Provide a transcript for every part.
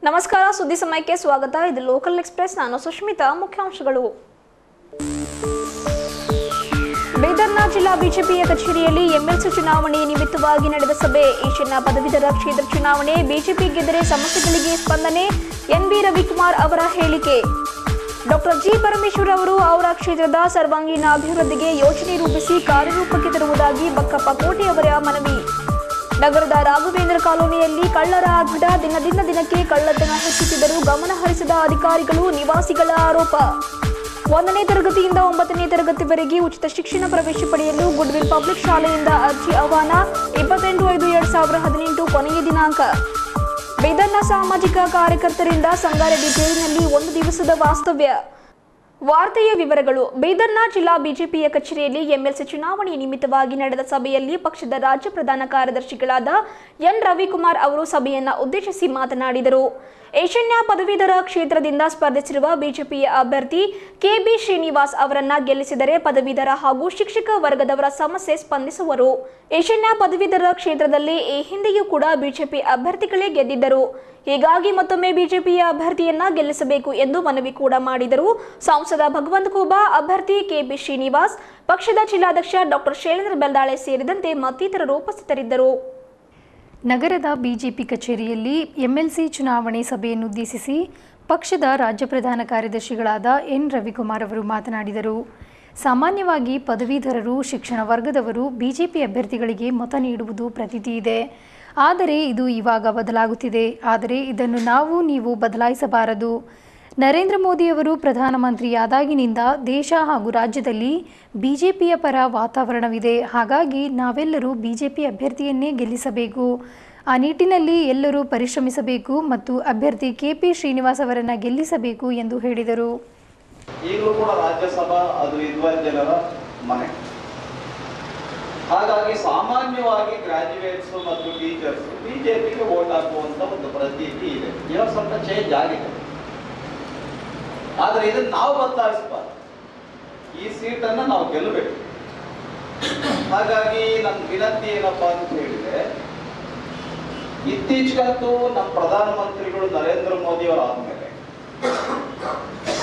ನಮಸ್ಕಾರ, ಸುದ್ದಿ ಸಮಯಕ್ಕೆ ಸ್ವಾಗತ. ಇದು ಲೋಕಲ್ ಎಕ್ಸ್‌ಪ್ರೆಸ್. ನಾನು ಸುಷ್ಮಿತಾ. ಮುಖ್ಯಾಂಶಗಳು. ಬೀದರ್ನ ಜಿಲ್ಲಾ ಬಿಜೆಪಿಯ ಕಚೇರಿಯಲ್ಲಿ ಎಂಎಲ್ಸಿ ಚುನಾವಣೆ ನಿಮಿತ್ತವಾಗಿ ನಡೆದ ಸಭೆ. ಈಶಾನ್ಯ ಪದವೀಧರ ಕ್ಷೇತ್ರ ಚುನಾವಣೆ ಬಿಜೆಪಿ ಗೆದ್ದರೆ ಸಮಸ್ಯೆಗಳಿಗೆ ಸ್ಪಂದನೆ. ಎನ್.ಬಿ. ರವಿಕುಮಾರ್ ಅವರ ಹೇಳಿಕೆ. Doctor G. ಪರಮೇಶ್ವರ್ ಅವರು ಅವರ ಕ್ಷೇತ್ರದ ಸರ್ವಾಂಗೀಣ ಅಭಿವೃದ್ಧಿಗೆ ಯೋಜನೆ ರೂಪಿಸಿ ಕಾರ್ಯರೂಪಕ್ಕೆ ತರುವುದಾಗಿ ಬಕ್ಕಪ್ಪ ಕೋಟೆ ಅವರ ಮನವಿ. ನಗರದ ರಾಘವೇಂದ್ರ ಕಾಲೋನಿಯಲ್ಲಿ ಕಳ್ಳರ ಆರ್ಭಟ. ದಿನದಿಂದ ದಿನಕ್ಕೆ ಕಳ್ಳತನ ಹೆಚ್ಚುತ್ತಿದ್ದರೂ ಗಮನ ಹರಿಸದ ಅಧಿಕಾರಿಗಳು, ನಿವಾಸಿಗಳ ಆರೋಪ. 1ನೇ ತರಗತಿಯಿಂದ 9ನೇ ತರಗತಿವರೆಗೆ ಉಚಿತ ಶಿಕ್ಷಣ ಪ್ರವೇಶ ಪಡೆಯಲು ಗುಡ್ವಿಲ್ ಪಬ್ಲಿಕ್ ಶಾಲೆಯಿಂದ ಅರ್ಜಿ ಆಹ್ವಾನ. 28/5/2018 ಕೊನೆಯ ದಿನಾಂಕ. ಬೀದರ್ನ ಸಾಮಾಜಿಕ ಕಾರ್ಯಕರ್ತರಿಂದ ಸಂಗಾರೆಡ್ಡಿ ಜೈಲಿನಲ್ಲಿ 1 ದಿವಸದ ವಾಸ್ತವ್ಯ. ವಾರ್ತೆಯ ವಿವರಗಳು. ಬೀದರ್ನ ಜಿಲ್ಲಾ ಬಿಜೆಪಿಯ ಕಚೇರಿಯಲ್ಲಿ ಎಂಎಲ್ಸಿ ಚುನಾವಣೆ ನಿಮಿತ್ತವಾಗಿ ನಡೆದ ಸಭೆಯಲ್ಲಿ ಪಕ್ಷದ ರಾಜ್ಯ ಪ್ರಧಾನ ಕಾರ್ಯದರ್ಶಿಗಳಾದ ಎನ್. ರವಿಕುಮಾರ್ ಅವರು ಸಭೆಯನ್ನು ಉದ್ದೇಶಿಸಿ ಮಾತನಾಡಿದರು. ಈಶಾನ್ಯ ಪದವೀಧರ ಕ್ಷೇತ್ರದಿಂದ ಸ್ಪರ್ಧಿಸಿರುವ ಬಿಜೆಪಿಯ ಅಭ್ಯರ್ಥಿ ಕೆ.ಬಿ. ಶ್ರೀನಿವಾಸ್ ಅವರನ್ನ ಗೆಲ್ಲಿಸಿದರೆ ಪದವೀಧರ ಹಾಗೂ ಶಿಕ್ಷಕ ವರ್ಗದವರ ಸಮಸ್ಯೆ ಸ್ಪಂದಿಸುವರು. ಈಶಾನ್ಯ ಪದವೀಧರ ಕ್ಷೇತ್ರದಲ್ಲಿ ಈ ಹಿಂದೆಯೂ ಕೂಡ ಬಿಜೆಪಿ ಅಭ್ಯರ್ಥಿಗಳೇ ಗೆದ್ದಿದ್ದರು. ಹೀಗಾಗಿ ಮತ್ತೊಮ್ಮೆ ಬಿಜೆಪಿಯ ಅಭ್ಯರ್ಥಿಯನ್ನ ಗೆಲ್ಲಿಸಬೇಕು ಎಂದು ಮನವಿ ಕೂಡ ಮಾಡಿದರು. ಸಂಸದ ಭಗವಂತ ಖೂಬಾ, ಅಭ್ಯರ್ಥಿ ಕೆ.ಬಿ. ಶ್ರೀನಿವಾಸ್, ಪಕ್ಷದ ಜಿಲ್ಲಾಧ್ಯಕ್ಷ ಡಾಕ್ಟರ್ ಶೈಲೇಂದ್ರ ಬೆಲ್ದಾಳೆ ಸೇರಿದಂತೆ ಮತ್ತಿತರರು ಉಪಸ್ಥಿತರಿದ್ದರು. ನಗರದ ಬಿಜೆಪಿ ಕಚೇರಿಯಲ್ಲಿ ಎಂಎಲ್ಸಿ ಚುನಾವಣೆ ಸಭೆಯನ್ನುದ್ದೇಶಿಸಿ ಪಕ್ಷದ ರಾಜ್ಯ ಪ್ರಧಾನ ಕಾರ್ಯದರ್ಶಿಗಳಾದ ಎನ್. ರವಿಕುಮಾರ್ ಅವರು ಮಾತನಾಡಿದರು. ಸಾಮಾನ್ಯವಾಗಿ ಪದವೀಧರರು, ಶಿಕ್ಷಣ ವರ್ಗದವರು ಬಿಜೆಪಿ ಅಭ್ಯರ್ಥಿಗಳಿಗೆ ಮತ ನೀಡುವುದು ಪ್ರತೀತಿ ಇದೆ. ಆದರೆ ಇದು ಇವಾಗ ಬದಲಾಗುತ್ತಿದೆ. ಆದರೆ ಇದನ್ನು ನೀವು ಬದಲಾಯಿಸಬಾರದು. ನರೇಂದ್ರ ಮೋದಿಯವರು ಪ್ರಧಾನಮಂತ್ರಿಯಾದಾಗಿನಿಂದ ದೇಶ ಹಾಗೂ ರಾಜ್ಯದಲ್ಲಿ ಬಿಜೆಪಿಯ ಪರ ವಾತಾವರಣವಿದೆ. ಹಾಗಾಗಿ ನಾವೆಲ್ಲರೂ ಬಿಜೆಪಿ ಅಭ್ಯರ್ಥಿಯನ್ನೇ ಗೆಲ್ಲಿಸಬೇಕು. ಆ ನಿಟ್ಟಿನಲ್ಲಿ ಎಲ್ಲರೂ ಪರಿಶ್ರಮಿಸಬೇಕು ಮತ್ತು ಅಭ್ಯರ್ಥಿ ಕೆ.ಪಿ. ಶ್ರೀನಿವಾಸ್ ಅವರನ್ನು ಗೆಲ್ಲಿಸಬೇಕು ಎಂದು ಹೇಳಿದರು. ಈಗಲೂ ಕೂಡ ರಾಜ್ಯಸಭಾ ಅದು 20 ಜನರ ಮನೆ. ಹಾಗಾಗಿ ಸಾಮಾನ್ಯವಾಗಿ ಗ್ರಾಜ್ಯುಯೇಟ್ಸ್ ಮತ್ತು ಟೀಚರ್ಸ್ ಬಿಜೆಪಿಗೆ ವೋಟ್ ಹಾಕುವಂತ ಒಂದು ಪ್ರತೀತಿ ಇದೆ. ಇವಾಗ ಸ್ವಲ್ಪ ಚೇಂಜ್ ಆಗಿದೆ. ಆದ್ರೆ ಇದನ್ನ ನಾವು ಬದಲಾಯಿಸಬಾರ್ದು. ಈ ಸೀಟನ್ನು ನಾವು ಗೆಲ್ಲಬೇಕು. ಹಾಗಾಗಿ ನನ್ನ ವಿನಂತಿ ಏನಪ್ಪಾ ಅಂತ ಹೇಳಿದ್ರೆ, ಇತ್ತೀಚೆಗಂತೂ ನಮ್ಮ ಪ್ರಧಾನಮಂತ್ರಿಗಳು ನರೇಂದ್ರ ಮೋದಿ ಅವರು ಆದ್ಮೇಲೆ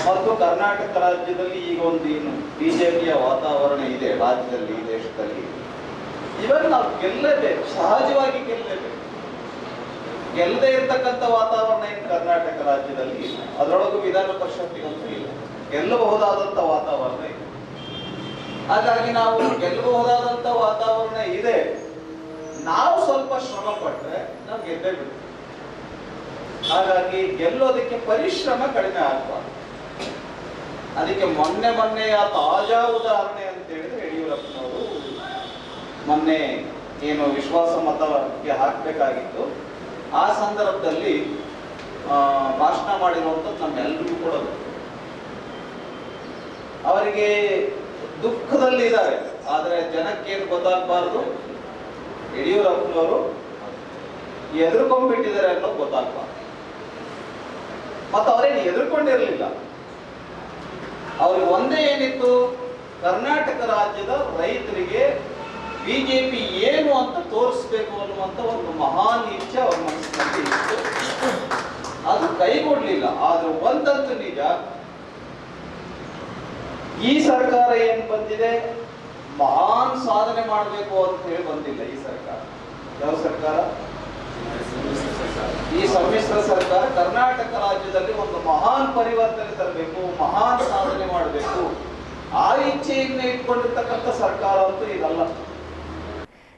ಮತ್ತು ಕರ್ನಾಟಕ ರಾಜ್ಯದಲ್ಲಿ ಈಗ ಒಂದು ಏನು ಬಿಜೆಪಿಯ ವಾತಾವರಣ ಇದೆ ರಾಜ್ಯದಲ್ಲಿ, ದೇಶದಲ್ಲಿ, ಇವಾಗ ನಾವು ಗೆಲ್ಲಲೇಬೇಕು. ಸಹಜವಾಗಿ ಗೆಲ್ಲಲೇಬೇಕು. ಗೆಲ್ಲದೆ ಇರ್ತಕ್ಕಂಥ ವಾತಾವರಣ ಏನು ಕರ್ನಾಟಕ ರಾಜ್ಯದಲ್ಲಿ ಇಲ್ಲ. ಅದರೊಳಗೂ ವಿಧಾನ ಪರಿಷತ್ತಿಗಂತೂ ಇಲ್ಲ. ಗೆಲ್ಲಬಹುದಾದಂತ ವಾತಾವರಣ ಇದೆ. ಹಾಗಾಗಿ ನಾವು ಗೆಲ್ಲಬಹುದಾದಂತ ವಾತಾವರಣ ಇದೆ. ನಾವು ಸ್ವಲ್ಪ ಶ್ರಮ ಪಟ್ಟರೆ ನಾವು ಗೆದ್ದೇ ಬಿಡ್ತೀವಿ. ಹಾಗಾಗಿ ಗೆಲ್ಲೋದಕ್ಕೆ ಪರಿಶ್ರಮ ಕಡಿಮೆ ಆಗಬಾರ್ದು. ಅದಕ್ಕೆ ಮೊನ್ನೆಯ ತಾಜಾ ಉದಾಹರಣೆ ಅಂತ ಹೇಳಿದ್ರೆ, ಯಡಿಯೂರಪ್ಪನವರು ಮೊನ್ನೆ ಏನು ವಿಶ್ವಾಸ ಮತಕ್ಕೆ ಹಾಕಬೇಕಾಗಿತ್ತು, ಆ ಸಂದರ್ಭದಲ್ಲಿ ಭಾಷಣ ಮಾಡಿರುವಂಥದ್ದು ನಮ್ಮೆಲ್ಲರಿಗೂ ಕೂಡ ಅವರಿಗೆ ದುಃಖದಲ್ಲಿ ಇದ್ದಾರೆ. ಆದರೆ ಜನಕ್ಕೇನು ಗೊತ್ತಾಗಬಾರ್ದು, ಯಡಿಯೂರಪ್ಪನವರು ಎದುರ್ಕೊಂಡ್ಬಿಟ್ಟಿದ್ದಾರೆ ಅನ್ನೋದು ಗೊತ್ತಾಗಬಾರ್ದು. ಮತ್ತು ಅವರೇನು ಎದುರ್ಕೊಂಡಿರಲಿಲ್ಲ. ಅವ್ರಿಗೆ ಒಂದೇ ಏನಿತ್ತು, ಕರ್ನಾಟಕ ರಾಜ್ಯದ ರೈತರಿಗೆ ಬಿಜೆಪಿ ಏನು ಅಂತ ತೋರಿಸ್ಬೇಕು ಅನ್ನುವಂತ ಒಂದು ಮಹಾನ್ ಇಚ್ಛೆ ಅವ್ರ ಮನಸ್ಸಿನಲ್ಲಿ ಇತ್ತು. ಅದು ಕೈಗೊಡ್ಲಿಲ್ಲ. ಆದ್ರೆ ಒಂದಂತೂ ನಿಜ, ಈ ಸರ್ಕಾರ ಏನ್ ಬಂದಿದೆ, ಮಹಾನ್ ಸಾಧನೆ ಮಾಡಬೇಕು ಅಂತ ಹೇಳಿ ಬಂದಿಲ್ಲ. ಈ ಸರ್ಕಾರ ಯಾವ ಸರ್ಕಾರ? ಈ ಸಮ್ಮಿಶ್ರ ಸರ್ಕಾರ ಕರ್ನಾಟಕ ರಾಜ್ಯದಲ್ಲಿ ಒಂದು ಮಹಾನ್ ಪರಿವರ್ತನೆ ತರಬೇಕು, ಮಹಾನ್ ಸಾಧನೆ ಮಾಡಬೇಕು, ಆ ಇಚ್ಛೆಯನ್ನ ಇಟ್ಕೊಂಡಿರ್ತಕ್ಕಂಥ ಸರ್ಕಾರ ಅಂತೂ ಇದಲ್ಲ.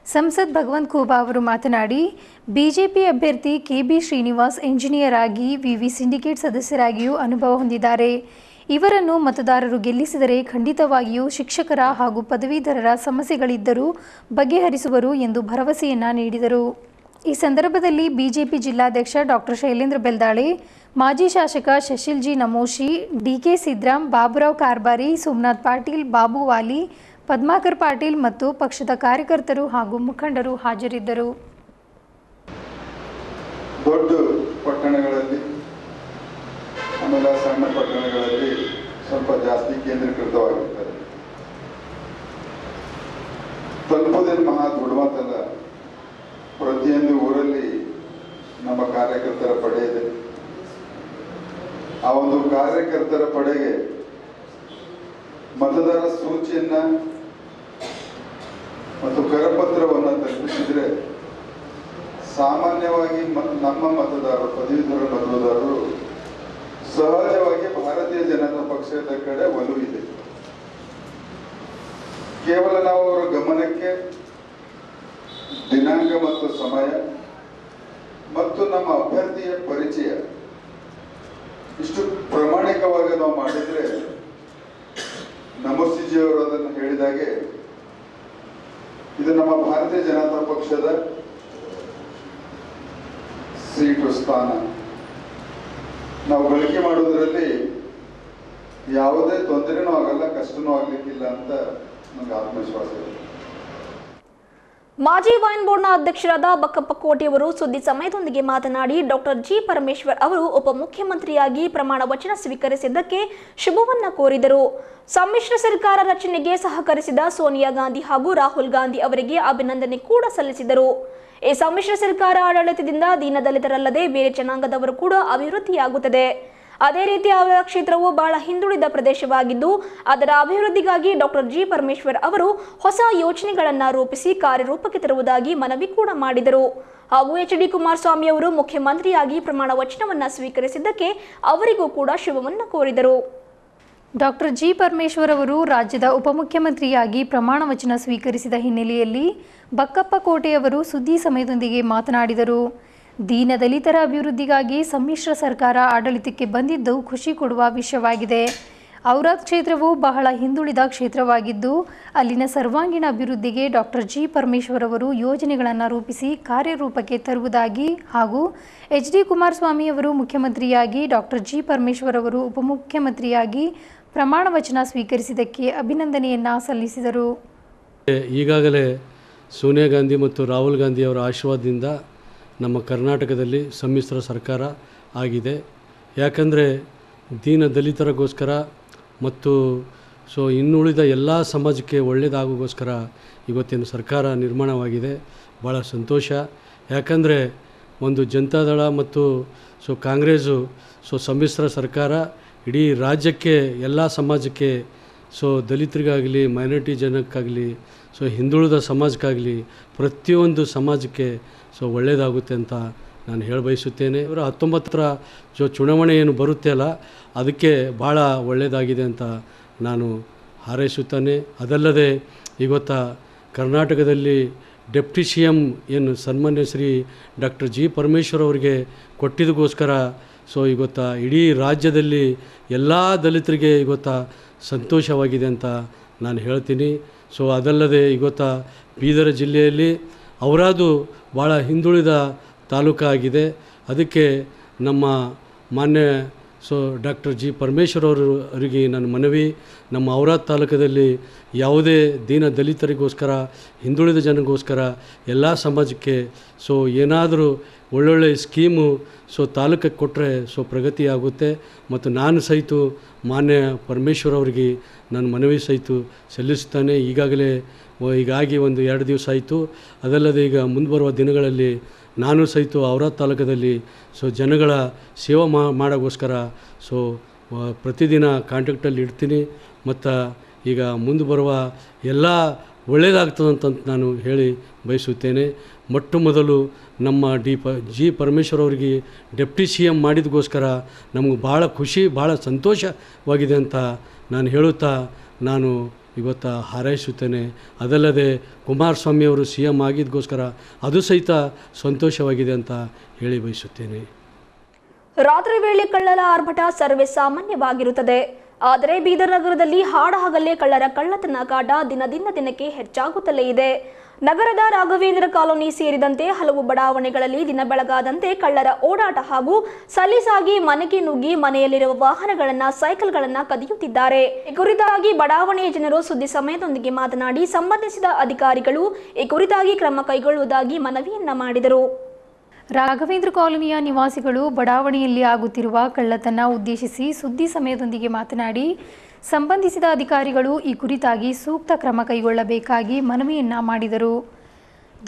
ಸಂಸದ್ ಭಗವಂತ ಖೂಬಾ ಅವರು ಮಾತನಾಡಿ, ಬಿಜೆಪಿ ಅಭ್ಯರ್ಥಿ ಕೆ.ಬಿ. ಶ್ರೀನಿವಾಸ್ ಎಂಜಿನಿಯರ್ ಆಗಿ, ವಿವಿ ಸಿಂಡಿಕೇಟ್ ಸದಸ್ಯರಾಗಿಯೂ ಅನುಭವ ಹೊಂದಿದ್ದಾರೆ. ಇವರನ್ನು ಮತದಾರರು ಗೆಲ್ಲಿಸಿದರೆ ಖಂಡಿತವಾಗಿಯೂ ಶಿಕ್ಷಕರ ಹಾಗೂ ಪದವೀಧರರ ಸಮಸ್ಯೆಗಳಿದ್ದರೂ ಬಗೆಹರಿಸುವರು ಎಂದು ಭರವಸೆಯನ್ನ ನೀಡಿದರು. ಈ ಸಂದರ್ಭದಲ್ಲಿ ಬಿಜೆಪಿ ಜಿಲ್ಲಾಧ್ಯಕ್ಷ ಡಾಕ್ಟರ್ ಶೈಲೇಂದ್ರ ಬೆಲ್ದಾಳೆ, ಮಾಜಿ ಶಾಸಕ ಶಶಿಲ್ ಜಿ ನಮೋಶಿ, ಡಿ.ಕೆ. ಸಿದ್ರಾಮ್, ಬಾಬುರಾವ್ ಕಾರ್ಬಾರಿ, ಸೋಮನಾಥ್ ಪಾಟೀಲ್, ಬಾಬು ವಾಲಿ, ಪದ್ಮಾಕರ್ ಪಾಟೀಲ್ ಮತ್ತು ಪಕ್ಷದ ಕಾರ್ಯಕರ್ತರು ಹಾಗೂ ಮುಖಂಡರು ಹಾಜರಿದ್ದರು. ದೊಡ್ಡ ಪಟ್ಟಣಗಳಲ್ಲಿ ಆಮೇಲೆ ಸಣ್ಣ ಪಟ್ಟಣಗಳಲ್ಲಿ ಸ್ವಲ್ಪ ಜಾಸ್ತಿ ಕೇಂದ್ರೀಕೃತವಾಗಿರ್ತಾರೆ. ತಲುಪೋದೇನು ಮಹಾ ದೊಡ್ಡ ಮಾತಲ್ಲ. ಪ್ರತಿಯೊಂದು ಊರಲ್ಲಿ ನಮ್ಮ ಕಾರ್ಯಕರ್ತರ ಪಡೆ ಇದೆ. ಆ ಒಂದು ಕಾರ್ಯಕರ್ತರ ಪಡೆಗೆ ಮತದಾರ ಸೂಚಿಯನ್ನ ಮತ್ತು ಕರಪತ್ರವನ್ನು ತಲುಪಿಸಿದ್ರೆ ಸಾಮಾನ್ಯವಾಗಿ ನಮ್ಮ ಮತದಾರರು, ಪದವೀಧರ ಮತದಾರರು ಸಹಜವಾಗಿ ಭಾರತೀಯ ಜನತಾ ಪಕ್ಷದ ಕಡೆ ಒಲವಿದೆ. ಕೇವಲ ನಾವು ಅವರ ಗಮನಕ್ಕೆ ದಿನಾಂಕ ಮತ್ತು ಸಮಯ ಮತ್ತು ನಮ್ಮ ಅಭ್ಯರ್ಥಿಯ ಪರಿಚಯ ಇಷ್ಟು ಪ್ರಾಮಾಣಿಕವಾಗಿ ನಾವು ಮಾಡಿದ್ರೆ, ನಮೋಸಿಜಿಯವರು ಅದನ್ನು ಹೇಳಿದಾಗೆ ಇದು ನಮ್ಮ ಭಾರತೀಯ ಜನತಾ ಪಕ್ಷದ ಸೀಟು ಸ್ಥಾನ ನಾವು ಗಳಿಕೆ ಮಾಡುವುದರಲ್ಲಿ ಯಾವುದೇ ತೊಂದರೆನೂ ಆಗಲ್ಲ, ಕಷ್ಟನೂ ಆಗ್ಲಿಕ್ಕಿಲ್ಲ ಅಂತ ನನಗೆ ಆತ್ಮವಿಶ್ವಾಸ ಇದೆ. ಮಾಜಿ ವೈನ್ ಬೋರ್ಡ್ನ ಅಧ್ಯಕ್ಷರಾದ ಬಕ್ಕಪ್ಪ ಕೋಟೆಯವರು ಸುದ್ದಿ ಸಮಯದೊಂದಿಗೆ ಮಾತನಾಡಿ ಡಾಕ್ಟರ್ ಜಿ ಪರಮೇಶ್ವರ್ ಅವರು ಉಪಮುಖ್ಯಮಂತ್ರಿಯಾಗಿ ಪ್ರಮಾಣ ವಚನ ಸ್ವೀಕರಿಸಿದ್ದಕ್ಕೆ ಶುಭವನ್ನ ಕೋರಿದರು. ಸಮ್ಮಿಶ್ರ ಸರ್ಕಾರ ರಚನೆಗೆ ಸಹಕರಿಸಿದ ಸೋನಿಯಾ ಗಾಂಧಿ ಹಾಗೂ ರಾಹುಲ್ ಗಾಂಧಿ ಅವರಿಗೆ ಅಭಿನಂದನೆ ಕೂಡ ಸಲ್ಲಿಸಿದರು. ಈ ಸಮ್ಮಿಶ್ರ ಸರ್ಕಾರ ಆಡಳಿತದಿಂದ ದೀನದಲಿತರಲ್ಲದೆ ಬೇರೆ ಜನಾಂಗದವರು ಕೂಡ ಅಭಿವೃದ್ಧಿಯಾಗುತ್ತದೆ. ಅದೇ ರೀತಿ ಅವರ ಕ್ಷೇತ್ರವು ಬಹಳ ಹಿಂದುಳಿದ ಪ್ರದೇಶವಾಗಿದ್ದು ಅದರ ಅಭಿವೃದ್ಧಿಗಾಗಿ ಡಾಕ್ಟರ್ ಜಿ ಪರಮೇಶ್ವರ್ ಅವರು ಹೊಸ ಯೋಜನೆಗಳನ್ನು ರೂಪಿಸಿ ಕಾರ್ಯರೂಪಕ್ಕೆ ತರುವುದಾಗಿ ಮನವಿ ಕೂಡ ಮಾಡಿದರು. ಹಾಗೂ ಎಚ್.ಡಿ. ಕುಮಾರಸ್ವಾಮಿ ಅವರು ಮುಖ್ಯಮಂತ್ರಿಯಾಗಿ ಪ್ರಮಾಣ ವಚನವನ್ನು ಸ್ವೀಕರಿಸಿದ್ದಕ್ಕೆ ಅವರಿಗೂ ಕೂಡ ಶುಭವನ್ನು ಕೋರಿದರು. ಡಾಕ್ಟರ್ ಜಿ ಪರಮೇಶ್ವರ್ ಅವರು ರಾಜ್ಯದ ಉಪಮುಖ್ಯಮಂತ್ರಿಯಾಗಿ ಪ್ರಮಾಣ ವಚನ ಸ್ವೀಕರಿಸಿದ ಹಿನ್ನೆಲೆಯಲ್ಲಿ ಬಕ್ಕಪ್ಪ ಕೋಟೆಯವರು ಸುದ್ದಿ ಸಮಯದೊಂದಿಗೆ ಮಾತನಾಡಿದರು. ದೀನದಲಿತರ ಅಭಿವೃದ್ಧಿಗಾಗಿ ಸಮ್ಮಿಶ್ರ ಸರ್ಕಾರ ಆಡಳಿತಕ್ಕೆ ಬಂದಿದ್ದು ಖುಷಿ ಕೊಡುವ ವಿಷಯವಾಗಿದೆ. ಔರಾದ್ ಕ್ಷೇತ್ರವು ಬಹಳ ಹಿಂದುಳಿದ ಕ್ಷೇತ್ರವಾಗಿದ್ದು ಅಲ್ಲಿನ ಸರ್ವಾಂಗೀಣ ಅಭಿವೃದ್ಧಿಗೆ ಡಾಕ್ಟರ್ ಜಿ ಪರಮೇಶ್ವರ್ ಅವರು ಯೋಜನೆಗಳನ್ನು ರೂಪಿಸಿ ಕಾರ್ಯರೂಪಕ್ಕೆ ತರುವುದಾಗಿ ಹಾಗೂ ಎಚ್.ಡಿ. ಕುಮಾರಸ್ವಾಮಿ ಅವರು ಮುಖ್ಯಮಂತ್ರಿಯಾಗಿ ಡಾಕ್ಟರ್ ಜಿ ಪರಮೇಶ್ವರ್ ಅವರು ಉಪಮುಖ್ಯಮಂತ್ರಿಯಾಗಿ ಪ್ರಮಾಣ ವಚನ ಸ್ವೀಕರಿಸಿದ್ದಕ್ಕೆ ಅಭಿನಂದನೆಯನ್ನು ಸಲ್ಲಿಸಿದರು. ಈಗಾಗಲೇ ಸೋನಿಯಾ ಗಾಂಧಿ ಮತ್ತು ರಾಹುಲ್ ಗಾಂಧಿ ಅವರ ಆಶೀರ್ವಾದದಿಂದ ನಮ್ಮ ಕರ್ನಾಟಕದಲ್ಲಿ ಸಮ್ಮಿಶ್ರ ಸರ್ಕಾರ ಆಗಿದೆ. ಯಾಕಂದರೆ ದೀನ ದಲಿತರಿಗೋಸ್ಕರ ಮತ್ತು ಇನ್ನುಳಿದ ಎಲ್ಲ ಸಮಾಜಕ್ಕೆ ಒಳ್ಳೆಯದಾಗೋಗೋಸ್ಕರ ಇವತ್ತಿನ ಸರ್ಕಾರ ನಿರ್ಮಾಣವಾಗಿದೆ. ಭಾಳ ಸಂತೋಷ. ಯಾಕಂದರೆ ಒಂದು ಜನತಾದಳ ಮತ್ತು ಕಾಂಗ್ರೆಸ್ಸು ಸಮ್ಮಿಶ್ರ ಸರ್ಕಾರ ಇಡೀ ರಾಜ್ಯಕ್ಕೆ ಎಲ್ಲ ಸಮಾಜಕ್ಕೆ ದಲಿತರಿಗಾಗಲಿ ಮೈನಾರಿಟಿ ಜನಕ್ಕಾಗಲಿ ಹಿಂದುಳಿದ ಸಮಾಜಕ್ಕಾಗಲಿ ಪ್ರತಿಯೊಂದು ಸಮಾಜಕ್ಕೆ ಒಳ್ಳೆಯದಾಗುತ್ತೆ ಅಂತ ನಾನು ಹೇಳಬಯಸುತ್ತೇನೆ. 19ರ ಚುನಾವಣೆ ಏನು ಬರುತ್ತೆ ಅಲ್ಲ ಅದಕ್ಕೆ ಭಾಳ ಒಳ್ಳೆಯದಾಗಿದೆ ಅಂತ ನಾನು ಹಾರೈಸುತ್ತೇನೆ. ಅದಲ್ಲದೆ ಇವತ್ತು ಕರ್ನಾಟಕದಲ್ಲಿ ಡೆಪ್ಟಿ ಸಿ ಎಮ್ ಏನು ಸನ್ಮಾನ್ಯ ಶ್ರೀ ಡಾಕ್ಟರ್ ಜಿ ಪರಮೇಶ್ವರ್ ಅವರಿಗೆ ಕೊಟ್ಟಿದ್ದಕ್ಕೋಸ್ಕರ ಇವತ್ತು ಇಡೀ ರಾಜ್ಯದಲ್ಲಿ ಎಲ್ಲ ದಲಿತರಿಗೆ ಇವತ್ತು ಸಂತೋಷವಾಗಿದೆ ಅಂತ ನಾನು ಹೇಳ್ತೀನಿ. ಅದಲ್ಲದೆ ಇವತ್ತು ಬೀದರ ಜಿಲ್ಲೆಯಲ್ಲಿ ಔರಾದು ಭಾಳ ಹಿಂದುಳಿದ ತಾಲೂಕಾಗಿದೆ. ಅದಕ್ಕೆ ನಮ್ಮ ಮಾನ್ಯ ಡಾಕ್ಟರ್ ಜಿ ಪರಮೇಶ್ವರ್ ಅವರಿಗೆ ನನ್ನ ಮನವಿ, ನಮ್ಮ ಔರಾದ್ ತಾಲೂಕದಲ್ಲಿ ಯಾವುದೇ ದೀನ ದಲಿತರಿಗೋಸ್ಕರ ಹಿಂದುಳಿದ ಜನಗೋಸ್ಕರ ಎಲ್ಲ ಸಮಾಜಕ್ಕೆ ಏನಾದರೂ ಒಳ್ಳೊಳ್ಳೆ ಸ್ಕೀಮು ತಾಲೂಕಕ್ಕೆ ಕೊಟ್ಟರೆ ಪ್ರಗತಿ ಆಗುತ್ತೆ. ಮತ್ತು ನಾನು ಸಹಿತ ಮಾನ್ಯ ಪರಮೇಶ್ವರ್ ಅವರಿಗೆ ನನ್ನ ಮನವಿ ಸಹಿತ ಸಲ್ಲಿಸುತ್ತಾನೆ. ಹೀಗಾಗಿ ಒಂದು 2 ದಿವಸ ಆಯಿತು. ಅದಲ್ಲದೆ ಈಗ ಮುಂದೆ ಬರುವ ದಿನಗಳಲ್ಲಿ ನಾನು ಸಹಿತ ಔರಾದ್ ತಾಲೂಕದಲ್ಲಿ ಜನಗಳ ಸೇವೆ ಮಾಡೋಕ್ಕೋಸ್ಕರ ಪ್ರತಿದಿನ ಕಾಂಟ್ಯಾಕ್ಟಲ್ಲಿ ಇಡ್ತೀನಿ. ಮತ್ತು ಈಗ ಮುಂದೆ ಬರುವ ಎಲ್ಲ ಒಳ್ಳೆಯದಾಗ್ತದಂತ ನಾನು ಹೇಳಿ ಬಯಸುತ್ತೇನೆ. ಮೊಟ್ಟ ಮೊದಲು ನಮ್ಮ ಜಿ ಪರಮೇಶ್ವರ್ ಅವರಿಗೆ ಡೆಪ್ಟಿ ಸಿ ಎಮ್ ಮಾಡಿದಗೋಸ್ಕರ ನಮಗೆ ಭಾಳ ಖುಷಿ, ಭಾಳ ಸಂತೋಷವಾಗಿದೆ ಅಂತ ನಾನು ಹೇಳುತ್ತಾ ನಾನು ಇವತ್ತು ಹಾರೈಸುತ್ತೇನೆ. ಅದಲ್ಲದೆ ಕುಮಾರಸ್ವಾಮಿ ಅವರು ಸಿ ಎಮ್ ಆಗಿದ್ದಗೋಸ್ಕರ ಅದು ಸಹಿತ ಸಂತೋಷವಾಗಿದೆ ಅಂತ ಹೇಳಿ ಬಯಸುತ್ತೇನೆ. ರಾತ್ರಿ ವೇಳೆ ಕಳ್ಳರ ಆರ್ಭಟ ಸರ್ವೇ ಸಾಮಾನ್ಯವಾಗಿರುತ್ತದೆ. ಆದರೆ ಬೀದರ್ ನಗರದಲ್ಲಿ ಹಾಡಹಗಲೇ ಕಳ್ಳರ ಕಳ್ಳತನ ಕಾಟ ದಿನದಿಂದ ದಿನಕ್ಕೆ ಹೆಚ್ಚಾಗುತ್ತಲೇ ಇದೆ. ನಗರದ ರಾಘವೇಂದ್ರ ಕಾಲೋನಿ ಸೇರಿದಂತೆ ಹಲವು ಬಡಾವಣೆಗಳಲ್ಲಿ ದಿನ ಬೆಳಗಾದಂತೆ ಕಳ್ಳರ ಓಡಾಟ ಹಾಗೂ ಸಲೀಸಾಗಿ ಮನೆಗೆ ನುಗ್ಗಿ ಮನೆಯಲ್ಲಿರುವ ವಾಹನಗಳನ್ನು, ಸೈಕಲ್ಗಳನ್ನು ಕದಿಯುತ್ತಿದ್ದಾರೆ. ಈ ಕುರಿತಾಗಿ ಬಡಾವಣೆಯ ಜನರು ಸುದ್ದಿ ಸಮಯದೊಂದಿಗೆ ಮಾತನಾಡಿ ಸಂಬಂಧಿಸಿದ ಅಧಿಕಾರಿಗಳು ಈ ಕುರಿತಾಗಿ ಕ್ರಮ ಕೈಗೊಳ್ಳುವುದಾಗಿ ಮನವಿಯನ್ನ ಮಾಡಿದರು. ರಾಘವೇಂದ್ರ ಕಾಲೋನಿಯ ನಿವಾಸಿಗಳು ಬಡಾವಣೆಯಲ್ಲಿ ಆಗುತ್ತಿರುವ ಕಳ್ಳತನ ಉದ್ದೇಶಿಸಿ ಸುದ್ದಿ ಸಮಯದೊಂದಿಗೆ ಮಾತನಾಡಿ ಸಂಬಂಧಿಸಿದ ಅಧಿಕಾರಿಗಳು ಈ ಕುರಿತಾಗಿ ಸೂಕ್ತ ಕ್ರಮ ಕೈಗೊಳ್ಳಬೇಕಾಗಿ ಮನವಿಯನ್ನ ಮಾಡಿದರು.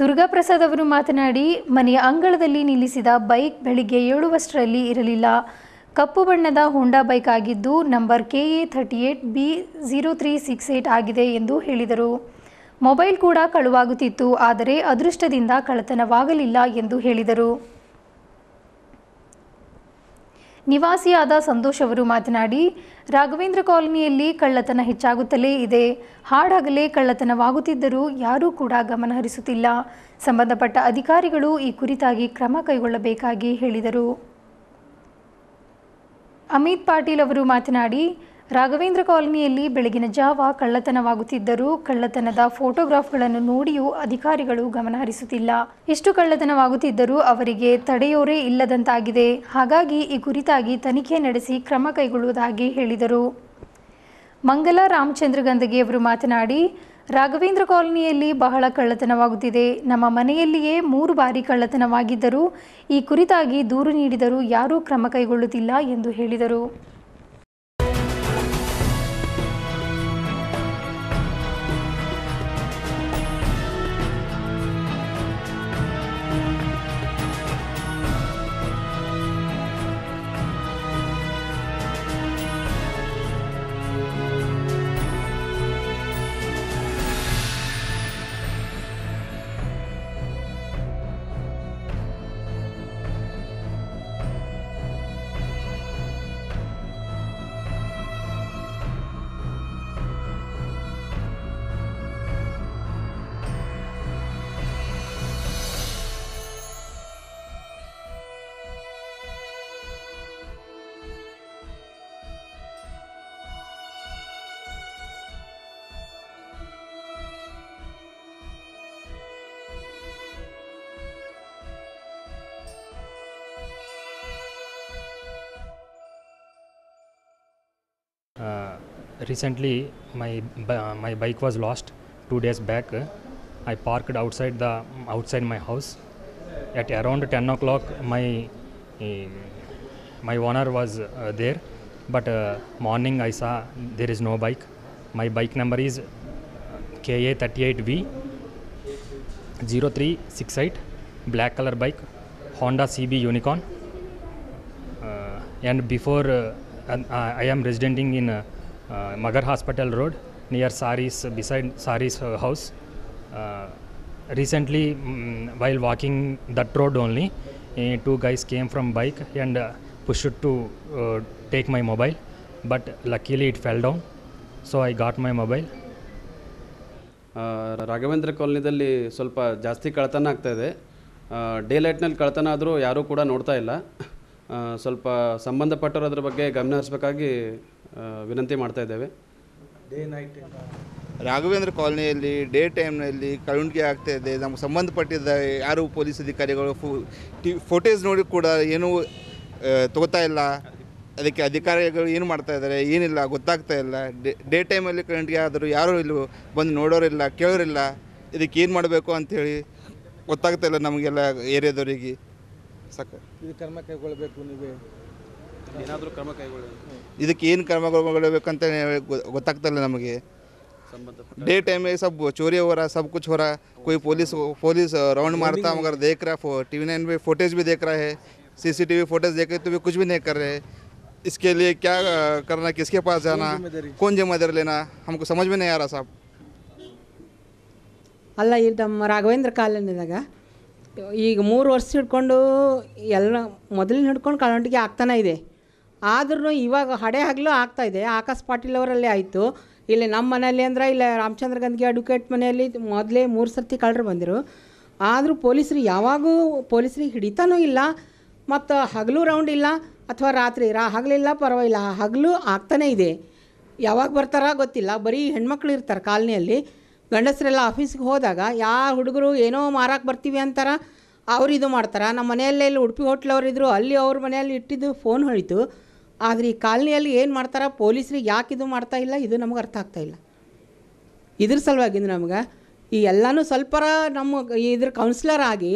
ದುರ್ಗಾಪ್ರಸಾದ್ ಅವರು ಮಾತನಾಡಿ, ಮನೆಯ ಅಂಗಳದಲ್ಲಿ ನಿಲ್ಲಿಸಿದ ಬೈಕ್ ಬೆಳಿಗ್ಗೆ 7 ಇರಲಿಲ್ಲ. ಕಪ್ಪು ಬಣ್ಣದ ಹೋಂಡಾ ಬೈಕ್ ಆಗಿದ್ದು ನಂಬರ್ KA 38B0368 ಆಗಿದೆ ಎಂದು ಹೇಳಿದರು. ಮೊಬೈಲ್ ಕೂಡ ಕಳುವಾಗುತ್ತಿತ್ತು, ಆದರೆ ಅದೃಷ್ಟದಿಂದ ಕಳ್ಳತನವಾಗಲಿಲ್ಲ ಎಂದು ಹೇಳಿದರು. ನಿವಾಸಿಯಾದ ಸಂತೋಷ್ ಅವರು ಮಾತನಾಡಿ, ರಾಘವೇಂದ್ರ ಕಾಲೋನಿಯಲ್ಲಿ ಕಳ್ಳತನ ಹೆಚ್ಚಾಗುತ್ತಲೇ ಇದೆ. ಹಾಡಹಗಲೇ ಕಳ್ಳತನವಾಗುತ್ತಿದ್ದರೂ ಯಾರೂ ಕೂಡ ಗಮನ ಹರಿಸುತ್ತಿಲ್ಲ. ಸಂಬಂಧಪಟ್ಟ ಅಧಿಕಾರಿಗಳು ಈ ಕುರಿತಾಗಿ ಕ್ರಮ ಕೈಗೊಳ್ಳಬೇಕಾಗಿ ಹೇಳಿದರು. ಅಮಿತ್ ಪಾಟೀಲ್ ಅವರು ಮಾತನಾಡಿ, ರಾಘವೇಂದ್ರ ಕಾಲೋನಿಯಲ್ಲಿ ಬೆಳಗಿನ ಜಾವ ಕಳ್ಳತನವಾಗುತ್ತಿದ್ದರೂ ಕಳ್ಳತನದ ಫೋಟೋಗ್ರಾಫ್ಗಳನ್ನು ನೋಡಿಯೂ ಅಧಿಕಾರಿಗಳು ಗಮನ ಹರಿಸುತ್ತಿಲ್ಲ. ಇಷ್ಟು ಕಳ್ಳತನವಾಗುತ್ತಿದ್ದರೂ ಅವರಿಗೆ ತಡೆಯೋರೇ ಇಲ್ಲದಂತಾಗಿದೆ. ಹಾಗಾಗಿ ಈ ಕುರಿತಾಗಿ ತನಿಖೆ ನಡೆಸಿ ಕ್ರಮ ಕೈಗೊಳ್ಳುವುದಾಗಿ ಹೇಳಿದರು. ಮಂಗಲ ರಾಮಚಂದ್ರ ಗಂದಗಿ ಅವರು ಮಾತನಾಡಿ, ರಾಘವೇಂದ್ರ ಕಾಲೋನಿಯಲ್ಲಿ ಬಹಳ ಕಳ್ಳತನವಾಗುತ್ತಿದೆ. ನಮ್ಮ ಮನೆಯಲ್ಲಿಯೇ 3 ಬಾರಿ ಕಳ್ಳತನವಾಗಿದ್ದರೂ ಈ ಕುರಿತಾಗಿ ದೂರು ನೀಡಿದರೂ ಯಾರೂ ಕ್ರಮ ಕೈಗೊಳ್ಳುತ್ತಿಲ್ಲ ಎಂದು ಹೇಳಿದರು. Recently, my bike was lost 2 days back. I parked outside my house. At around 10 o'clock, my owner was there, but morning I saw there is no bike. My bike number is KA 38B0368, black color bike, Honda CB Unicorn. And before I am residing in Magar Hospital Road near Saris, beside Saris house. Recently, while walking that road only, 2 guys came from bike and pushed to take my mobile, but luckily it fell down, so I got my mobile. Raghavendra ಕಾಲೋನಿದಲ್ಲಿ ಸ್ವಲ್ಪ ಜಾಸ್ತಿ ಕಳ್ಳತನ ಆಗ್ತಾಯಿದೆ. Day ಲೈಟ್ನಲ್ಲಿ ಕಳ್ಳತನ ಆದರೂ ಯಾರೂ ಕೂಡ ನೋಡ್ತಾ ಇಲ್ಲ. ಸ್ವಲ್ಪ ಸಂಬಂಧಪಟ್ಟವರು ಅದರ ಬಗ್ಗೆ ಗಮನ ಹರಿಸಬೇಕಾಗಿ ವಿನಂತಿ ಮಾಡ್ತಾ ಇದ್ದೇವೆ. ಡೇ ನೈಟ್ ರಾಘವೇಂದ್ರ ಕಾಲೋನಿಯಲ್ಲಿ ಡೇ ಟೈಮ್ನಲ್ಲಿ ಕಳ್ಳತನ ಆಗ್ತಾ ಇದೆ. ನಮಗೆ ಸಂಬಂಧಪಟ್ಟಿದ್ದ ಯಾರು ಪೊಲೀಸ್ ಅಧಿಕಾರಿಗಳು ಫೋಟೇಜ್ ನೋಡಿ ಕೂಡ ಏನೂ ತಗೋತಾ ಇಲ್ಲ. ಅದಕ್ಕೆ ಅಧಿಕಾರಿಗಳು ಏನು ಮಾಡ್ತಾ ಇದ್ದಾರೆ ಏನಿಲ್ಲ ಗೊತ್ತಾಗ್ತಾ ಇಲ್ಲ. ಡೇ ಟೈಮಲ್ಲಿ ಕಳ್ಳತನ ಆದರೂ ಯಾರೂ ಇಲ್ಲಿ ಬಂದು ನೋಡೋರಿಲ್ಲ, ಕೇಳೋರಿಲ್ಲ. ಇದಕ್ಕೆ ಏನು ಮಾಡಬೇಕು ಅಂಥೇಳಿ ಗೊತ್ತಾಗ್ತಾ ಇಲ್ಲ ನಮಗೆಲ್ಲ ಏರಿಯಾದವರಿಗೆ. ಇದು ಕ್ರಮ ಕೈಗೊಳ್ಳಬೇಕು. ನೀವೇ ಏನಾದರೂ ಕ್ರಮ ಕೈಗೊಳ್ಳಿ. ಇದಕ್ಕೆ ಏನು ಕ್ರಮ ಕೈಗೊಳ್ಳಬೇಕಂತ ಗೊತ್ತಾಗ್ತಾ ಇಲ್ಲ ನಮಗೆ. डे टाइम में सब चोरी हो रहा, सब कुछ हो रहा. कोई पुलिस राउंड मारता मगर देख रहा. TV9 में फुटेज भी देख रहा है, CCTV फुटेज देखे तो भी कुछ भी नहीं कर रहे. इसके लिए क्या करना, किसके पास जाना, कौन जिम्मेदारी लेना, हमको समझ में नहीं आ रहा साहब. ಅಲ್ಲ, ಇದು ನಮ್ಮ ರಾಘವೇಂದ್ರ ಕಾಲೋನಿದಾಗ ಈಗ 3 ವರ್ಷ ಹಿಡ್ಕೊಂಡು ಎಲ್ಲ ಮೊದಲಿನ ಹಿಡ್ಕೊಂಡು ಕಳ್ಳತನ ಆಗ್ತಾನೆ ಇದೆ. ಆದ್ರೂ ಇವಾಗ ಹಡೆ ಹಗಲು ಆಗ್ತಾಯಿದೆ. ಆಕಾಶ್ ಪಾಟೀಲ್ ಅವರಲ್ಲೇ ಆಯಿತು. ಇಲ್ಲಿ ನಮ್ಮ ಮನೆಯಲ್ಲಿ ಅಂದ್ರೆ ಇಲ್ಲಿ ರಾಮಚಂದ್ರ ಗಂದಗಿ ಅಡ್ವೊಕೇಟ್ ಮನೆಯಲ್ಲಿ ಮೊದಲೇ 3 ಸರ್ತಿ ಕಳ್ಳರು ಬಂದರು. ಆದರೂ ಪೊಲೀಸರು ಯಾವಾಗೂ ಪೊಲೀಸರಿಗೆ ಹಿಡಿತಾನೂ ಇಲ್ಲ, ಮತ್ತು ಹಗಲು ರೌಂಡ್ ಇಲ್ಲ ಅಥವಾ ರಾತ್ರಿ ಹಗಲಿಲ್ಲ ಪರವಾಗಿಲ್ಲ, ಹಗಲು ಆಗ್ತಾನೇ ಇದೆ. ಯಾವಾಗ ಬರ್ತಾರ ಗೊತ್ತಿಲ್ಲ. ಬರೀ ಹೆಣ್ಮಕ್ಳು ಇರ್ತಾರೆ ಕಾಲನಿಯಲ್ಲಿ. ಗಂಡಸರೆಲ್ಲ ಆಫೀಸ್ಗೆ ಹೋದಾಗ ಯಾವ ಹುಡುಗರು ಏನೋ ಮಾರಕ್ಕೆ ಬರ್ತೀವಿ ಅಂತಾರೆ, ಅವ್ರು ಇದು ಮಾಡ್ತಾರೆ. ನಮ್ಮ ಮನೆಯಲ್ಲೇ ಇಲ್ಲಿ ಉಡುಪಿ ಹೋಟ್ಲವ್ರು ಇದ್ದರು, ಅಲ್ಲಿ ಅವ್ರ ಮನೆಯಲ್ಲಿ ಇಟ್ಟಿದ್ದು ಫೋನ್ ಹೊಳಿತು. ಆದರೆ ಈ ಕಾಲನಿಯಲ್ಲಿ ಏನು ಮಾಡ್ತಾರೆ, ಪೊಲೀಸರಿಗೆ ಯಾಕೆ ಇದು ಮಾಡ್ತಾ ಇಲ್ಲ, ಇದು ನಮಗೆ ಅರ್ಥ ಆಗ್ತಾಯಿಲ್ಲ. ಇದ್ರ ಸಲುವಾಗಿಂದು ನಮ್ಗೆ ಈ ಎಲ್ಲನೂ ಸ್ವಲ್ಪರ ನಮ್ಮ ಇದ್ರ ಕೌನ್ಸಿಲರ್ ಆಗಿ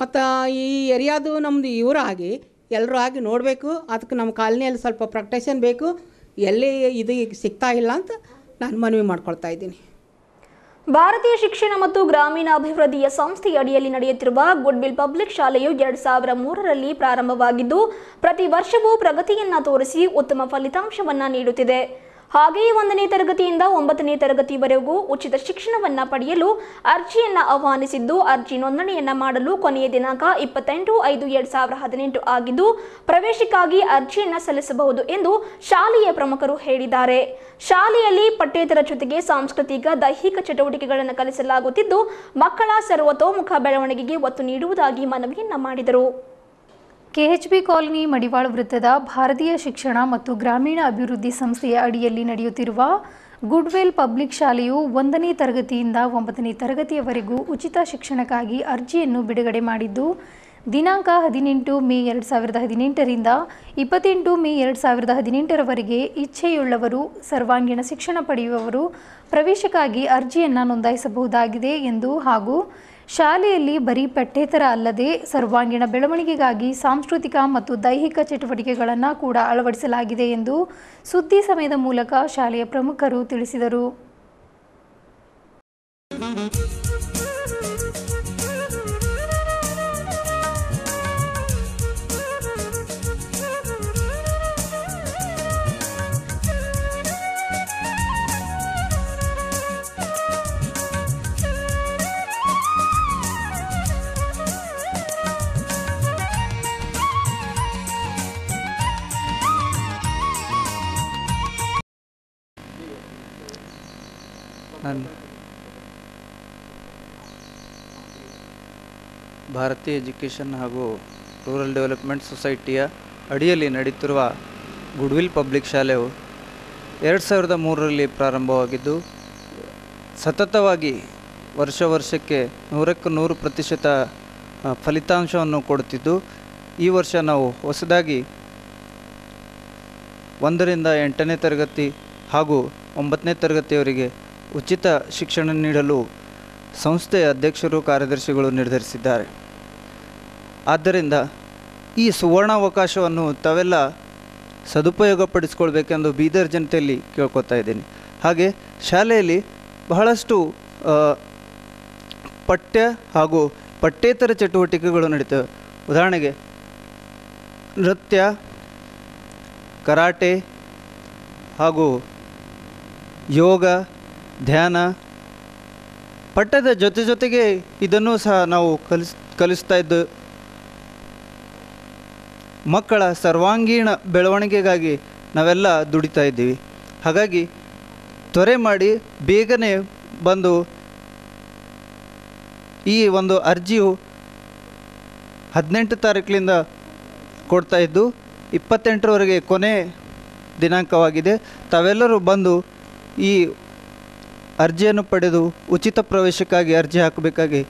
ಮತ್ತು ಈ ಏರಿಯಾದು ನಮ್ಮದು ಇವರಾಗಿ ಎಲ್ಲರೂ ಆಗಿ ನೋಡಬೇಕು. ಅದಕ್ಕೆ ನಮ್ಮ ಕಾಲನಿಯಲ್ಲಿ ಸ್ವಲ್ಪ ಪ್ರೊಟೆಕ್ಷನ್ ಬೇಕು. ಎಲ್ಲಿ ಇದು ಸಿಗ್ತಾ ಇಲ್ಲ ಅಂತ ನಾನು ಮನವಿ ಮಾಡ್ಕೊಳ್ತಾ ಇದ್ದೀನಿ. ಭಾರತೀಯ ಶಿಕ್ಷಣ ಮತ್ತು ಗ್ರಾಮೀಣ ಅಭಿವೃದ್ಧಿಯ ಸಂಸ್ಥೆಯ ಅಡಿಯಲ್ಲಿ ನಡೆಯುತ್ತಿರುವ ಗುಡ್ವಿಲ್ ಪಬ್ಲಿಕ್ ಶಾಲೆಯು 2003ರಲ್ಲಿ ಪ್ರಾರಂಭವಾಗಿದ್ದು ಪ್ರತಿ ವರ್ಷವೂ ಪ್ರಗತಿಯನ್ನ ತೋರಿಸಿ ಉತ್ತಮ ಫಲಿತಾಂಶವನ್ನ ನೀಡುತ್ತಿದೆ. ಹಾಗೆಯೇ 1ನೇ ತರಗತಿಯಿಂದ 9ನೇ ತರಗತಿವರೆಗೂ ಉಚಿತ ಶಿಕ್ಷಣವನ್ನ ಪಡೆಯಲು ಅರ್ಜಿಯನ್ನ ಆಹ್ವಾನಿಸಿದ್ದು ಅರ್ಜಿ ನೋಂದಣಿಯನ್ನ ಮಾಡಲು ಕೊನೆಯ ದಿನಾಂಕ 28/5/2018 ಆಗಿದ್ದು ಪ್ರವೇಶಕ್ಕಾಗಿ ಅರ್ಜಿಯನ್ನ ಸಲ್ಲಿಸಬಹುದು ಎಂದು ಶಾಲೆಯ ಪ್ರಮುಖರು ಹೇಳಿದ್ದಾರೆ. ಶಾಲೆಯಲ್ಲಿ ಪಠ್ಯೇತರ ಜೊತೆಗೆ ಸಾಂಸ್ಕೃತಿಕ ದೈಹಿಕ ಚಟುವಟಿಕೆಗಳನ್ನು ಕಲಿಸಲಾಗುತ್ತಿದ್ದು ಮಕ್ಕಳ ಸರ್ವತೋಮುಖ ಬೆಳವಣಿಗೆಗೆ ಒತ್ತು ನೀಡುವುದಾಗಿ ಮನವಿಯನ್ನ ಮಾಡಿದರು. ಕೆಎಚ್ಬಿ ಕಾಲನಿ ಮಡಿವಾಳ ವೃತ್ತದ ಭಾರತೀಯ ಶಿಕ್ಷಣ ಮತ್ತು ಗ್ರಾಮೀಣ ಅಭಿವೃದ್ಧಿ ಸಂಸ್ಥೆಯ ಅಡಿಯಲ್ಲಿ ನಡೆಯುತ್ತಿರುವ ಗುಡ್ವಿಲ್ ಪಬ್ಲಿಕ್ ಶಾಲೆಯು 1ನೇ ತರಗತಿಯಿಂದ 9ನೇ ತರಗತಿಯವರೆಗೂ ಉಚಿತ ಶಿಕ್ಷಣಕ್ಕಾಗಿ ಅರ್ಜಿಯನ್ನು ಬಿಡುಗಡೆ ಮಾಡಿದ್ದು ದಿನಾಂಕ 18 ಮೇ 2018ರಿಂದ 28 ಮೇ 2018ರವರೆಗೆ ಇಚ್ಛೆಯುಳ್ಳವರು ಸರ್ವಾಂಗೀಣ ಶಿಕ್ಷಣ ಪಡೆಯುವವರು ಪ್ರವೇಶಕ್ಕಾಗಿ ಅರ್ಜಿಯನ್ನು ನೋಂದಾಯಿಸಬಹುದಾಗಿದೆ ಎಂದು ಹಾಗೂ ಶಾಲೆಯಲ್ಲಿ ಬರೀ ಪಠ್ಯೇತರ ಅಲ್ಲದೆ ಸರ್ವಾಂಗೀಣ ಬೆಳವಣಿಗೆಗಾಗಿ ಸಾಂಸ್ಕೃತಿಕ ಮತ್ತು ದೈಹಿಕ ಚಟುವಟಿಕೆಗಳನ್ನು ಕೂಡ ಅಳವಡಿಸಲಾಗಿದೆ ಎಂದು ಸುದ್ದಿ ಸಮಯದ ಮೂಲಕ ಶಾಲೆಯ ಪ್ರಮುಖರು ತಿಳಿಸಿದರು. ಭಾರತೀಯ ಎಜುಕೇಷನ್ ಹಾಗೂ ರೂರಲ್ ಡೆವಲಪ್ಮೆಂಟ್ ಸೊಸೈಟಿಯ ಅಡಿಯಲ್ಲಿ ನಡೆಯುತ್ತಿರುವ ಗುಡ್ವಿಲ್ ಪಬ್ಲಿಕ್ ಶಾಲೆಯು 2003ರಲ್ಲಿ ಪ್ರಾರಂಭವಾಗಿದ್ದು ಸತತವಾಗಿ ವರ್ಷಕ್ಕೆ 100% ಫಲಿತಾಂಶವನ್ನು ಕೊಡುತ್ತಿದ್ದು ಈ ವರ್ಷ ನಾವು ಹೊಸದಾಗಿ 1ರಿಂದ 8ನೇ ತರಗತಿ ಹಾಗೂ 9ನೇ ತರಗತಿಯವರಿಗೆ ಉಚಿತ ಶಿಕ್ಷಣ ನೀಡಲು ಸಂಸ್ಥೆಯ ಅಧ್ಯಕ್ಷರು ಕಾರ್ಯದರ್ಶಿಗಳು ನಿರ್ಧರಿಸಿದ್ದಾರೆ. ಆದ್ದರಿಂದ ಈ ಸುವರ್ಣಾವಕಾಶವನ್ನು ತಾವೆಲ್ಲ ಸದುಪಯೋಗಪಡಿಸಿಕೊಳ್ಬೇಕೆಂದು ಬೀದರ್ ಜನತೆಯಲ್ಲಿ ಕೇಳ್ಕೊತಾ ಇದ್ದೀನಿ. ಹಾಗೆ ಶಾಲೆಯಲ್ಲಿ ಬಹಳಷ್ಟು ಪಠ್ಯ ಹಾಗೂ ಪಠ್ಯೇತರ ಚಟುವಟಿಕೆಗಳು ನಡೀತವೆ. ಉದಾಹರಣೆಗೆ ನೃತ್ಯ, ಕರಾಟೆ ಹಾಗೂ ಯೋಗ, ಧ್ಯಾನ, ಪಠ್ಯದ ಜೊತೆಗೆ ಇದನ್ನು ಸಹ ನಾವು ಕಲಿಸ್ತಾ ಇದ್ದು ಮಕ್ಕಳ ಸರ್ವಾಂಗೀಣ ಬೆಳವಣಿಗೆಗಾಗಿ ನಾವೆಲ್ಲ ದುಡಿತಾ ಇದ್ದೀವಿ. ಹಾಗಾಗಿ ತ್ವರೆ ಮಾಡಿ ಬೇಗನೆ ಬಂದು ಈ ಒಂದು ಅರ್ಜಿಯು 18 ತಾರೀಕಿನಿಂದ ಕೊಡ್ತಾ ಇದ್ದು 28ರವರೆಗೆ ಕೊನೆ ದಿನಾಂಕವಾಗಿದೆ. ತಾವೆಲ್ಲರೂ ಬಂದು ಈ ಅರ್ಜಿಯನ್ನು ಪಡೆದು ಉಚಿತ ಪ್ರವೇಶಕ್ಕಾಗಿ ಅರ್ಜಿ ಹಾಕಬೇಕಾಗಿ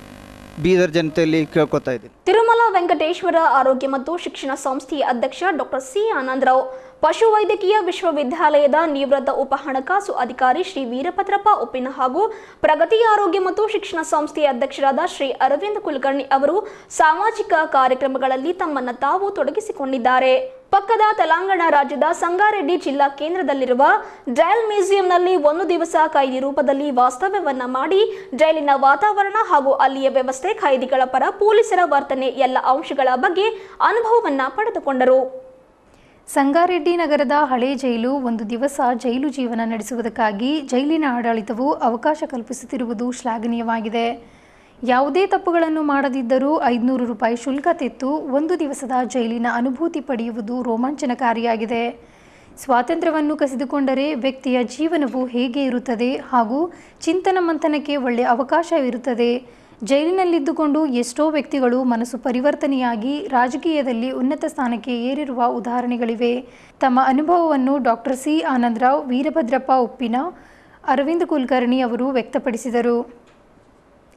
ಬೀದರ್ ಜನತೆಯಲ್ಲಿ ಕೇಳ್ಕೊತಾ ಇದ್ದೀನಿ. ತಿರುಮಲ ವೆಂಕಟೇಶ್ವರ ಆರೋಗ್ಯ ಮತ್ತು ಶಿಕ್ಷಣ ಸಂಸ್ಥೆಯ ಅಧ್ಯಕ್ಷ ಡಾಕ್ಟರ್ ಸಿ ಆನಂದರಾವ್, ಪಶುವೈದ್ಯಕೀಯ ವಿಶ್ವವಿದ್ಯಾಲಯದ ನಿವೃತ್ತ ಉಪ ಹಣಕಾಸು ಅಧಿಕಾರಿ ಶ್ರೀ ವೀರಭದ್ರಪ್ಪ ಉಪ್ಪಿನ ಹಾಗೂ ಪ್ರಗತಿ ಆರೋಗ್ಯ ಮತ್ತು ಶಿಕ್ಷಣ ಸಂಸ್ಥೆಯ ಅಧ್ಯಕ್ಷರಾದ ಶ್ರೀ ಅರವಿಂದ್ ಕುಲಕರ್ಣಿ ಅವರು ಸಾಮಾಜಿಕ ಕಾರ್ಯಕ್ರಮಗಳಲ್ಲಿ ತಮ್ಮನ್ನು ತಾವು ತೊಡಗಿಸಿಕೊಂಡಿದ್ದಾರೆ. ಪಕ್ಕದ ತೆಲಂಗಾಣ ರಾಜ್ಯದ ಸಂಗಾರೆಡ್ಡಿ ಜಿಲ್ಲಾ ಕೇಂದ್ರದಲ್ಲಿರುವ ಜೈಲ್ ಮ್ಯೂಸಿಯಂನಲ್ಲಿ 1 ದಿವಸ ಕೈದಿ ರೂಪದಲ್ಲಿ ವಾಸ್ತವ್ಯವನ್ನ ಮಾಡಿ ಜೈಲಿನ ವಾತಾವರಣ ಹಾಗೂ ಅಲ್ಲಿಯ ವ್ಯವಸ್ಥೆ, ಖೈದಿಗಳ ಪರ ಪೊಲೀಸರ ವರ್ತನೆ ಎಲ್ಲ ಅಂಶಗಳ ಬಗ್ಗೆ ಅನುಭವವನ್ನ ಪಡೆದುಕೊಂಡರು. ಸಂಗಾರೆಡ್ಡಿ ನಗರದ ಹಳೆ ಜೈಲು 1 ದಿವಸ ಜೈಲು ಜೀವನ ನಡೆಸುವುದಕ್ಕಾಗಿ ಜೈಲಿನ ಆಡಳಿತವು ಅವಕಾಶ ಕಲ್ಪಿಸುತ್ತಿರುವುದು ಶ್ಲಾಘನೀಯವಾಗಿದೆ. ಯಾವುದೇ ತಪ್ಪುಗಳನ್ನು ಮಾಡದಿದ್ದರೂ 500 ರೂಪಾಯಿ ಶುಲ್ಕ ತೆತ್ತು 1 ದಿವಸದ ಜೈಲಿನ ಅನುಭೂತಿ ಪಡೆಯುವುದು ರೋಮಾಂಚನಕಾರಿಯಾಗಿದೆ. ಸ್ವಾತಂತ್ರ್ಯವನ್ನು ಕಸಿದುಕೊಂಡರೆ ವ್ಯಕ್ತಿಯ ಜೀವನವು ಹೇಗೆ ಇರುತ್ತದೆ ಹಾಗೂ ಚಿಂತನ ಮಂಥನಕ್ಕೆ ಒಳ್ಳೆಯ ಅವಕಾಶವಿರುತ್ತದೆ. ಜೈಲಿನಲ್ಲಿದ್ದುಕೊಂಡು ಎಷ್ಟೋ ವ್ಯಕ್ತಿಗಳು ಮನಸ್ಸು ಪರಿವರ್ತನೆಯಾಗಿ ರಾಜಕೀಯದಲ್ಲಿ ಉನ್ನತ ಸ್ಥಾನಕ್ಕೆ ಏರಿರುವ ಉದಾಹರಣೆಗಳಿವೆ. ತಮ್ಮ ಅನುಭವವನ್ನು ಡಾಕ್ಟರ್ ಸಿ ಆನಂದರಾವ್, ವೀರಭದ್ರಪ್ಪ ಉಪ್ಪಿನ, ಅರವಿಂದ್ ಕುಲಕರ್ಣಿ ಅವರು ವ್ಯಕ್ತಪಡಿಸಿದರು.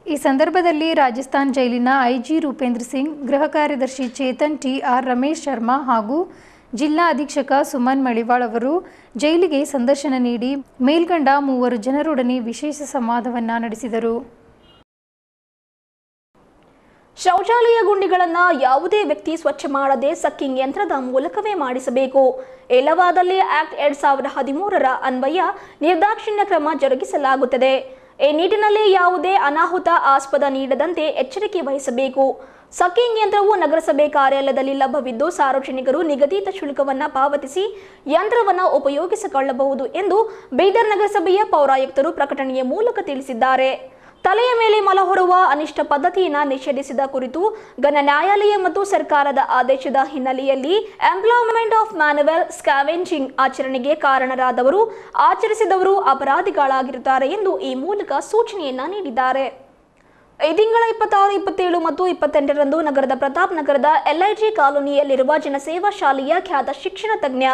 ಈ ಸಂದರ್ಭದಲ್ಲಿ ರಾಜಸ್ಥಾನ್ ಜೈಲಿನ ಐಜಿ ರೂಪೇಂದ್ರ ಸಿಂಗ್, ಗೃಹ ಕಾರ್ಯದರ್ಶಿ ಚೇತನ್ ಟಿ.ಆರ್. ರಮೇಶ್ ಶರ್ಮಾ ಹಾಗೂ ಜಿಲ್ಲಾ ಅಧೀಕ್ಷಕ ಸುಮನ್ ಮಳಿವಾಳ್ ಅವರು ಜೈಲಿಗೆ ಸಂದರ್ಶನ ನೀಡಿ ಮೇಲ್ಕಂಡ 3 ಜನರೊಡನೆ ವಿಶೇಷ ಸಂವಾದವನ್ನು ನಡೆಸಿದರು. ಶೌಚಾಲಯ ಗುಂಡಿಗಳನ್ನು ಯಾವುದೇ ವ್ಯಕ್ತಿ ಸ್ವಚ್ಛ ಮಾಡದೆ ಸಕ್ಕಿಂಗ್ ಯಂತ್ರದ ಮೂಲಕವೇ ಮಾಡಿಸಬೇಕು. ಇಲ್ಲವಾದಲ್ಲಿ ಆಕ್ಟ್ 2013ರ ಅನ್ವಯ ನಿರ್ದಾಕ್ಷಿಣ್ಯ ಕ್ರಮ ಜರುಗಿಸಲಾಗುತ್ತದೆ. ಈ ನಿಟ್ಟಿನಲ್ಲಿ ಯಾವುದೇ ಅನಾಹುತ ಆಸ್ಪದ ನೀಡದಂತೆ ಎಚ್ಚರಿಕೆ ವಹಿಸಬೇಕು. ಸಕ್ಕಿಂಗ್ ಯಂತ್ರವು ನಗರಸಭೆ ಕಾರ್ಯಾಲಯದಲ್ಲಿ ಲಭ್ಯವಿದ್ದು ಸಾರ್ವಜನಿಕರು ನಿಗದಿತ ಶುಲ್ಕವನ್ನು ಪಾವತಿಸಿ ಯಂತ್ರವನ್ನು ಉಪಯೋಗಿಸಿಕೊಳ್ಳಬಹುದು ಎಂದು ಬೀದರ್ ನಗರಸಭೆಯ ಪೌರಾಯುಕ್ತರು ಪ್ರಕಟಣೆಯ ಮೂಲಕ ತಿಳಿಸಿದ್ದಾರೆ. ತಲೆಯ ಮೇಲೆ ಮಲ ಹೊರುವ ಅನಿಷ್ಟ ಪದ್ಧತಿಯನ್ನು ನಿಷೇಧಿಸಿದ ಕುರಿತು ಘನ ನ್ಯಾಯಾಲಯ ಮತ್ತು ಸರ್ಕಾರದ ಆದೇಶದ ಹಿನ್ನೆಲೆಯಲ್ಲಿ ಎಂಪ್ಲಾಯ್ಮೆಂಟ್ ಆಫ್ ಮ್ಯಾನುವಲ್ ಸ್ಕ್ಯಾವೆಂಜಿಂಗ್ ಆಚರಣೆಗೆ ಕಾರಣರಾದವರು ಆಚರಿಸಿದವರು ಅಪರಾಧಿಗಳಾಗಿರುತ್ತಾರೆ ಎಂದು ಈ ಮೂಲಕ ಸೂಚನೆಯನ್ನ ನೀಡಿದ್ದಾರೆ. ಈ ತಿಂಗಳ 26, 27 ಮತ್ತು 28ರಂದು ನಗರದ ಪ್ರತಾಪ್ ನಗರದ LIG ಕಾಲೋನಿಯಲ್ಲಿರುವ ಜನಸೇವಾ ಶಾಲೆಯ ಖ್ಯಾತ ಶಿಕ್ಷಣ ತಜ್ಞ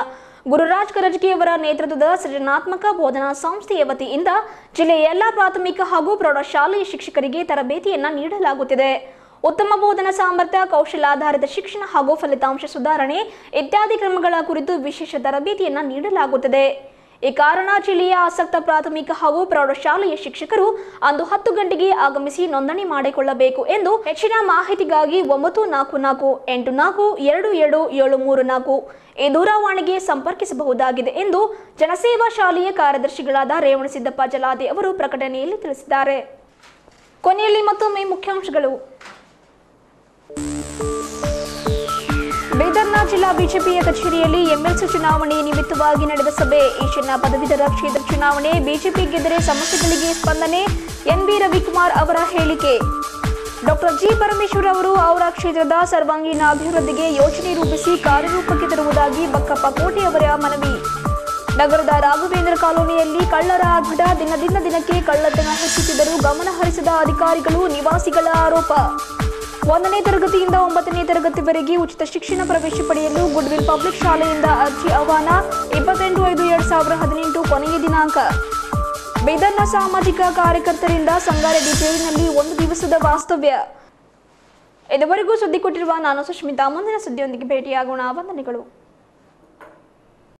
ಗುರುರಾಜ್ ಕರಜ್ಗಿಯವರ ನೇತೃತ್ವದ ಸೃಜನಾತ್ಮಕ ಬೋಧನಾ ಸಂಸ್ಥೆಯ ವತಿಯಿಂದ ಜಿಲ್ಲೆಯ ಎಲ್ಲ ಪ್ರಾಥಮಿಕ ಹಾಗೂ ಪ್ರೌಢಶಾಲೆಯ ಶಿಕ್ಷಕರಿಗೆ ತರಬೇತಿಯನ್ನು ನೀಡಲಾಗುತ್ತಿದೆ. ಉತ್ತಮ ಬೋಧನಾ ಸಾಮರ್ಥ್ಯ, ಕೌಶಲಾಧಾರಿತ ಶಿಕ್ಷಣ ಹಾಗೂ ಫಲಿತಾಂಶ ಸುಧಾರಣೆ ಇತ್ಯಾದಿ ಕ್ರಮಗಳ ಕುರಿತು ವಿಶೇಷ ತರಬೇತಿಯನ್ನು ನೀಡಲಾಗುತ್ತದೆ. ಈ ಕಾರಣ ಜಿಲ್ಲೆಯ ಆಸಕ್ತ ಪ್ರಾಥಮಿಕ ಹಾಗೂ ಪ್ರೌಢಶಾಲೆಯ ಶಿಕ್ಷಕರು ಅಂದು 10 ಗಂಟೆಗೆ ಆಗಮಿಸಿ ನೋಂದಣಿ ಮಾಡಿಕೊಳ್ಳಬೇಕು ಎಂದು ಹೆಚ್ಚಿನ ಮಾಹಿತಿಗಾಗಿ 9448422734 ಈ ದೂರವಾಣಿಗೆ ಸಂಪರ್ಕಿಸಬಹುದಾಗಿದೆ ಎಂದು ಜನಸೇವಾ ಶಾಲೆಯ ಕಾರ್ಯದರ್ಶಿಗಳಾದ ರೇವಣಸಿದ್ದಪ್ಪ ಜಲಾದೆ ಅವರು ಪ್ರಕಟಣೆಯಲ್ಲಿ ತಿಳಿಸಿದ್ದಾರೆ. ಕೊನೆಯಲ್ಲಿ ಮತ್ತೊಮ್ಮೆ ಮುಖ್ಯಾಂಶಗಳು. ಬೀದರ್ನ ಜಿಲ್ಲಾ ಬಿಜೆಪಿಯ ಕಚೇರಿಯಲ್ಲಿ ಎಂಎಲ್ಸಿ ಚುನಾವಣೆ ನಿಮಿತ್ತವಾಗಿ ನಡೆದ ಸಭೆ. ಈಶಾನ್ಯ ಪದವೀಧರ ಕ್ಷೇತ್ರ ಚುನಾವಣೆ ಬಿಜೆಪಿ ಗೆದ್ದರೆ ಸಮಸ್ಯೆಗಳಿಗೆ ಸ್ಪಂದನೆ, NB ರವಿಕುಮಾರ್ ಅವರ ಹೇಳಿಕೆ. ಡಾಕ್ಟರ್ ಜಿ ಪರಮೇಶ್ವರ್ ಅವರು ಅವರ ಕ್ಷೇತ್ರದ ಸರ್ವಾಂಗೀಣ ಅಭಿವೃದ್ಧಿಗೆ ಯೋಜನೆ ರೂಪಿಸಿ ಕಾರ್ಯರೂಪಕ್ಕೆ ತರುವುದಾಗಿ ಬಕ್ಕಪ್ಪ ಕೋಟೆ ಅವರ ಮನವಿ. ನಗರದ ರಾಘವೇಂದ್ರ ಕಾಲೋನಿಯಲ್ಲಿ ಕಳ್ಳರ ಆರ್ಭಟ, ದಿನದಿಂದ ದಿನಕ್ಕೆ ಕಳ್ಳತನ ಹೆಚ್ಚುತ್ತಿದ್ದರೂ ಗಮನ ಹರಿಸದ ಅಧಿಕಾರಿಗಳು, ನಿವಾಸಿಗಳ ಆರೋಪ. 1ನೇ ತರಗತಿಯಿಂದ 9ನೇ ತರಗತಿವರೆಗೆ ಉಚಿತ ಶಿಕ್ಷಣ ಪ್ರವೇಶ ಪಡೆಯಲು ಗುಡ್ವಿಲ್ ಪಬ್ಲಿಕ್ ಶಾಲೆಯಿಂದ ಅರ್ಜಿ ಆಹ್ವಾನ. 28/5/2018 ಕೊನೆಯ ದಿನಾಂಕ. ಬೀದರ್ನ ಸಾಮಾಜಿಕ ಕಾರ್ಯಕರ್ತರಿಂದ ಸಂಗಾರೆಡ್ಡಿ ಜೈಲಿನಲ್ಲಿ 1 ದಿವಸದ ವಾಸ್ತವ್ಯ. ಇದುವರೆಗೂ ಸುದ್ದಿ ಕೊಟ್ಟಿರುವ ನಾನು ಸುಷ್ಮಿತಾ. ಮುಂದಿನ ಸುದ್ದಿಯೊಂದಿಗೆ ಭೇಟಿಯಾಗೋಣ. ವಂದನೆಗಳು.